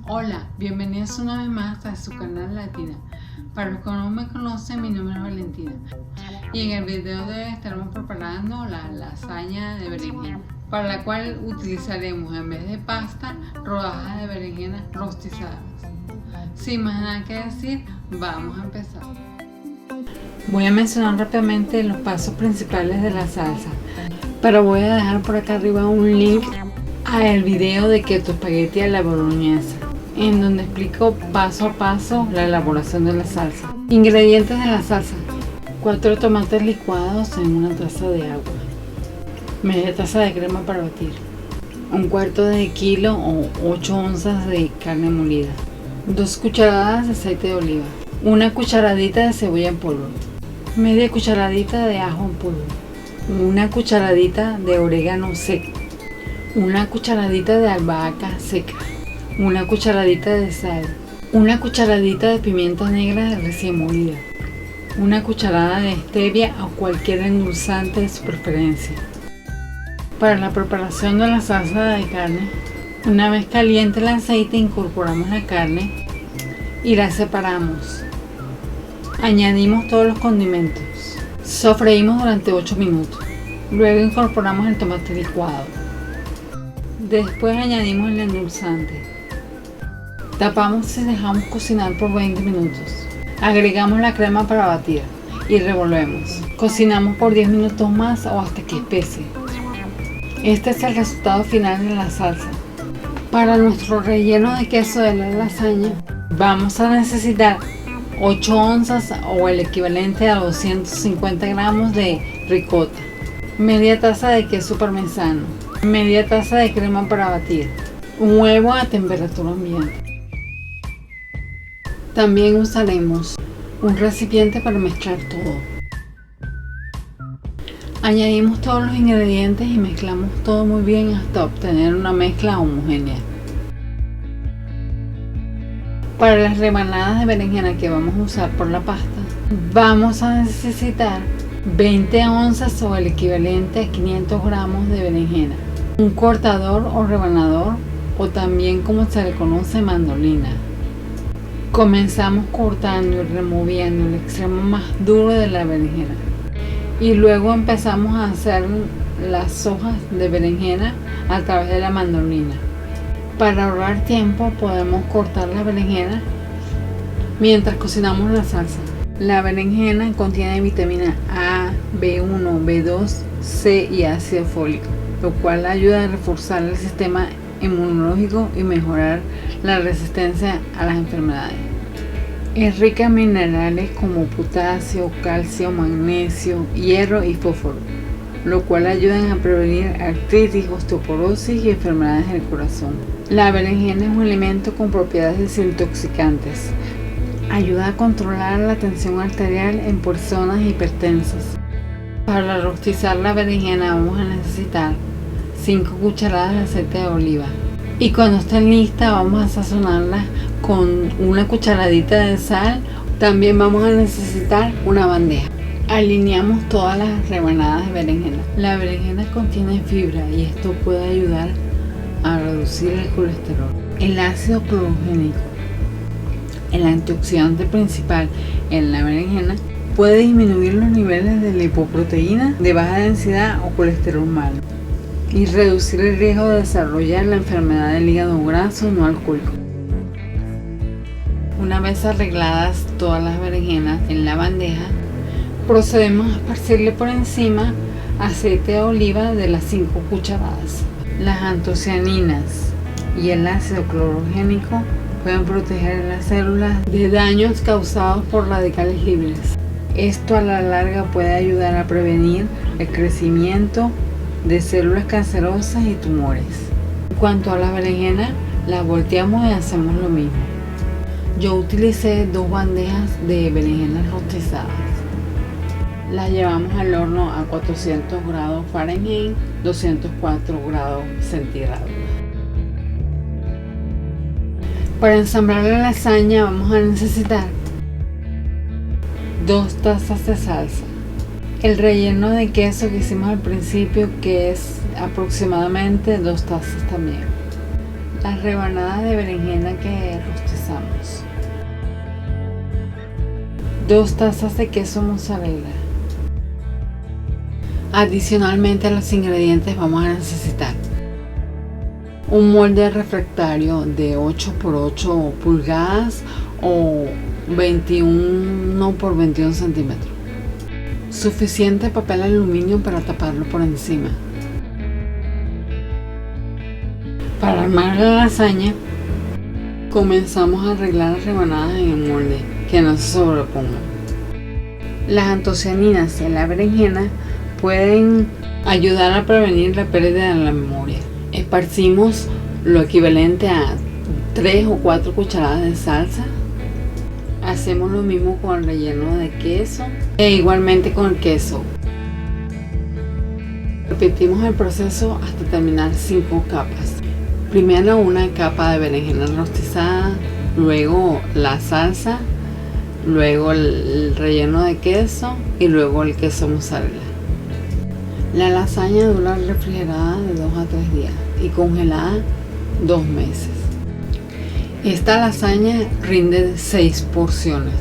Hola, bienvenidos una vez más a su canal Latina. Para los que no me conocen, mi nombre es Valentina y en el video de hoy estaremos preparando la lasaña de berenjena, para la cual utilizaremos en vez de pasta rodajas de berenjenas rostizadas. Sin más nada que decir, vamos a empezar. Voy a mencionar rápidamente los pasos principales de la salsa, pero voy a dejar por acá arriba un link al video de Keto Spaghetti a la Boloñesa, en donde explico paso a paso la elaboración de la salsa. Ingredientes de la salsa: 4 tomates licuados en una taza de agua, media taza de crema para batir, 1/4 de kilo o 8 onzas de carne molida, 2 cucharadas de aceite de oliva, 1 cucharadita de cebolla en polvo, media cucharadita de ajo en polvo, 1 cucharadita de orégano seco, 1 cucharadita de albahaca seca, 1 cucharadita de sal, 1 cucharadita de pimienta negra recién molida, 1 cucharada de stevia o cualquier endulzante de su preferencia. Para la preparación de la salsa de carne, una vez caliente el aceite, incorporamos la carne y la separamos. Añadimos todos los condimentos. Sofreímos durante 8 minutos. Luego incorporamos el tomate licuado. Después añadimos el endulzante. Tapamos y dejamos cocinar por 20 minutos. Agregamos la crema para batir y revolvemos. Cocinamos por 10 minutos más o hasta que espese. Este es el resultado final de la salsa. Para nuestro relleno de queso de la lasaña, vamos a necesitar 8 onzas o el equivalente a 250 gramos de ricota, media taza de queso parmesano, media taza de crema para batir, un huevo a temperatura ambiente. También usaremos un recipiente para mezclar todo. Añadimos todos los ingredientes y mezclamos todo muy bien hasta obtener una mezcla homogénea. Para las rebanadas de berenjena que vamos a usar por la pasta, vamos a necesitar 20 onzas o el equivalente a 500 gramos de berenjena, un cortador o rebanador, o también como se le conoce, mandolina. Comenzamos cortando y removiendo el extremo más duro de la berenjena y luego empezamos a hacer las hojas de berenjena a través de la mandolina. Para ahorrar tiempo podemos cortar la berenjena mientras cocinamos la salsa. La berenjena contiene vitamina A, B1, B2, C y ácido fólico, lo cual ayuda a reforzar el sistema inmunológico y mejorar la resistencia a las enfermedades. Es rica en minerales como potasio, calcio, magnesio, hierro y fósforo, lo cual ayudan a prevenir artritis, osteoporosis y enfermedades del corazón. La berenjena es un alimento con propiedades desintoxicantes. Ayuda a controlar la tensión arterial en personas hipertensas. Para rostizar la berenjena vamos a necesitar 5 cucharadas de aceite de oliva. Y cuando estén listas vamos a sazonarlas con 1 cucharadita de sal. También vamos a necesitar una bandeja. Alineamos todas las rebanadas de berenjena. La berenjena contiene fibra y esto puede ayudar a reducir el colesterol. El ácido clorogénico, el antioxidante principal en la berenjena, puede disminuir los niveles de lipoproteína de baja densidad o colesterol malo y reducir el riesgo de desarrollar la enfermedad del hígado graso no alcohólico. Una vez arregladas todas las berenjenas en la bandeja, procedemos a esparcirle por encima aceite de oliva de las 5 cucharadas. Las antocianinas y el ácido clorogénico pueden proteger las células de daños causados por radicales libres. Esto a la larga puede ayudar a prevenir el crecimiento de células cancerosas y tumores. En cuanto a la berenjena, la volteamos y hacemos lo mismo. Yo utilicé 2 bandejas de berenjenas rostizadas. Las llevamos al horno a 400 grados Fahrenheit, 204 grados centígrados. Para ensamblar la lasaña vamos a necesitar 2 tazas de salsa. El relleno de queso que hicimos al principio, que es aproximadamente 2 tazas también. Las rebanadas de berenjena que rostizamos. 2 tazas de queso mozzarella. Adicionalmente a los ingredientes vamos a necesitar un molde refractario de 8 por 8 pulgadas o 21 por 21 centímetros. Suficiente papel aluminio para taparlo por encima. Para armar la lasaña, comenzamos a arreglar las rebanadas en el molde, que no se sobrepongan. Las antocianinas en la berenjena pueden ayudar a prevenir la pérdida de la memoria. Esparcimos lo equivalente a 3 o 4 cucharadas de salsa. Hacemos lo mismo con el relleno de queso e igualmente con el queso. Repetimos el proceso hasta terminar 5 capas. Primero una capa de berenjena rostizada, luego la salsa, luego el relleno de queso y luego el queso mozzarella. La lasaña dura refrigerada de 2 a 3 días y congelada 2 meses. Esta lasaña rinde 6 porciones.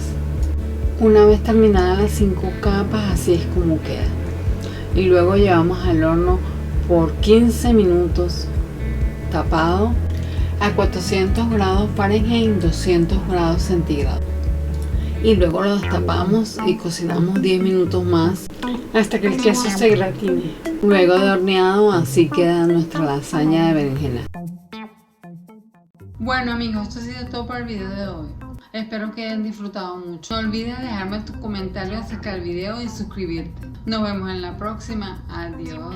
Una vez terminadas las 5 capas, así es como queda. Y luego llevamos al horno por 15 minutos tapado a 400 grados Fahrenheit, 200 grados centígrados. Y luego lo destapamos y cocinamos 10 minutos más hasta que el queso se gratine. Luego de horneado, así queda nuestra lasaña de berenjena. Bueno amigos, esto ha sido todo por el video de hoy. Espero que hayan disfrutado mucho. No olvides dejarme tus comentarios acerca del video y suscribirte. Nos vemos en la próxima. Adiós.